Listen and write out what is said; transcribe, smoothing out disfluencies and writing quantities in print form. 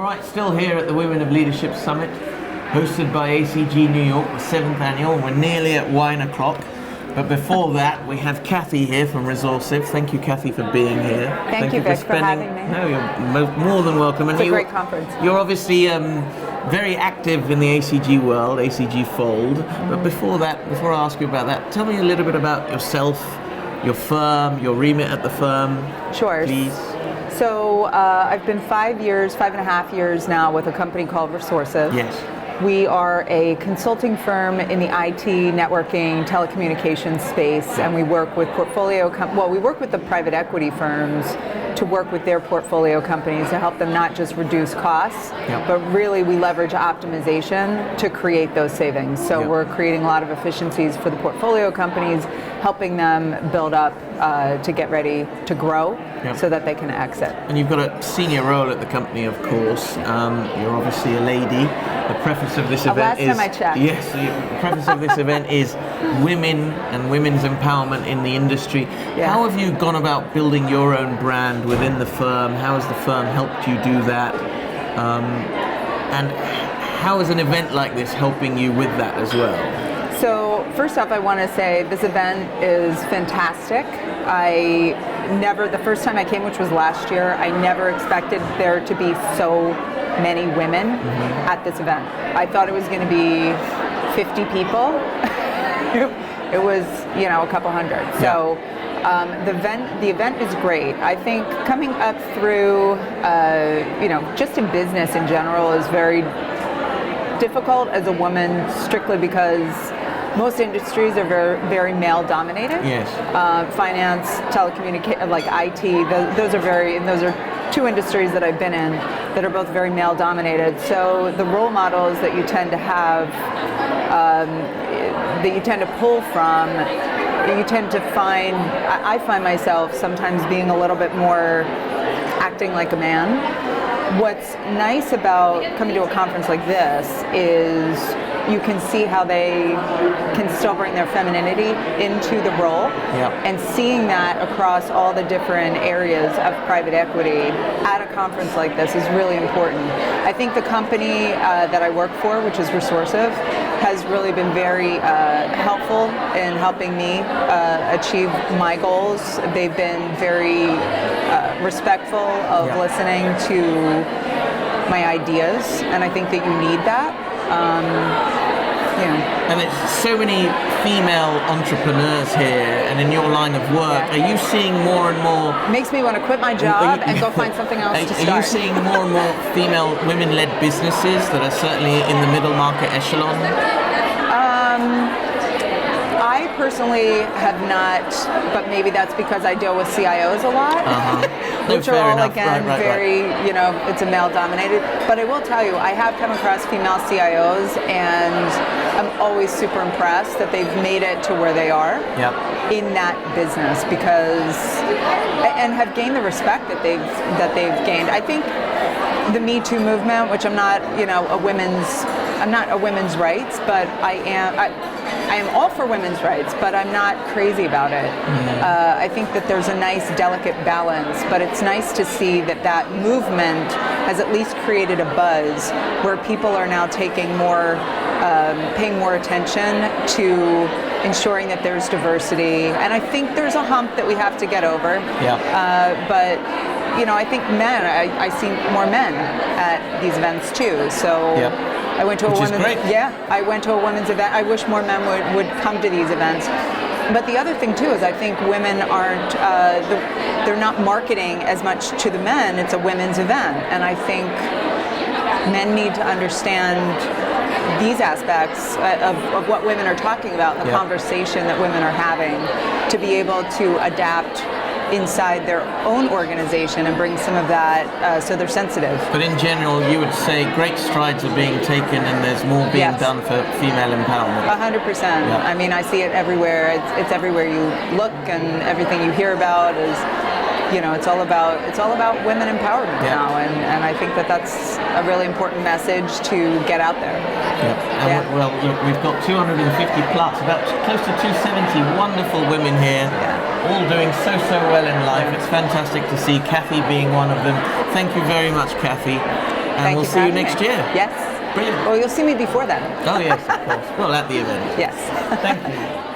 All right, still here at the Women of Leadership Summit, hosted by ACG New York, the 7th annual. We're nearly at wine o'clock. But before that, we have Kathy here from Resourcive. Thank you, Kathy, for being here. Thank you, Vic, for having me. No, you're more than welcome. It's a great conference. You're obviously very active in the ACG world, ACG Fold. But before that, before I ask you about that, tell me a little bit about yourself, your firm, your remit at the firm. Sure. Please. So I've been 5.5 years now with a company called Resourcive. Yes. We are a consulting firm in the IT, networking, telecommunications space, and we work with we work with the private equity firms to work with their portfolio companies to help them not just reduce costs, but really we leverage optimization to create those savings. So we're creating a lot of efficiencies for the portfolio companies, helping them build up to get ready to grow so that they can exit. And you've got a senior role at the company, of course. You're obviously a lady. The preface of this event is... Last time I checked. Yes, the preface of this event is women and women's empowerment in the industry. Yeah. How have you gone about building your own brand within the firm? How has the firm helped you do that? And how is an event like this helping you with that as well? So first off, I want to say this event is fantastic. The first time I came, which was last year, I never expected there to be so many women at this event. I thought it was going to be 50 people. It was, a couple hundred. So the event is great. I think coming up through, just in business in general is very difficult as a woman, strictly because most industries are very, very male dominated. Yes. Finance, telecommunication, like IT, those are two industries that I've been in that are both very male dominated. So the role models that you tend to have, that you tend to pull from, you tend to find, I find myself sometimes being a little bit more acting like a man. What's nice about coming to a conference like this is you can see how they can still bring their femininity into the role, and seeing that across all the different areas of private equity at a conference like this is really important. I think the company that I work for, which is Resourcive, has really been very helpful in helping me achieve my goals. They've been very respectful of listening to my ideas, and I think that you need that. And there's so many female entrepreneurs here, and in your line of work, are you seeing more and more... Makes me want to quit my job and go find something else to start. Are you seeing more and more female women-led businesses that are certainly in the middle market echelon? I personally have not, but maybe that's because I deal with CIOs a lot, which are all again very, it's a male-dominated. But I will tell you, I have come across female CIOs, and I'm always super impressed that they've made it to where they are in that business, and have gained the respect that they've gained. I think the Me Too movement, which I'm not a women's rights, but I am all for women's rights, but I'm not crazy about it. I think that there's a nice, delicate balance, but it's nice to see that movement has at least created a buzz where people are now paying more attention to ensuring that there's diversity. And I think there's a hump that we have to get over. But I think men, I see more men at these events too. So I went to I went to a women's event. I wish more men would come to these events. But the other thing too is I think women aren't, they're not marketing as much to the men. It's a women's event. And I think men need to understand these aspects of what women are talking about, the conversation that women are having, to be able to adapt inside their own organization and bring some of that so they're sensitive. But in general, you would say great strides are being taken and there's more being done for female empowerment. 100%. I mean, I see it everywhere. It's everywhere you look, and everything you hear about is, it's all about women empowerment now, and I think that's a really important message to get out there. Well, look, we've got 250 plus, about close to 270 wonderful women here, all doing so well in life. It's fantastic to see Kathy being one of them. Thank you very much, Kathy. And we'll see you next year. Yes. Brilliant. Well, you'll see me before then. Oh, yes, of course. Well, at the event. Yes. Thank you.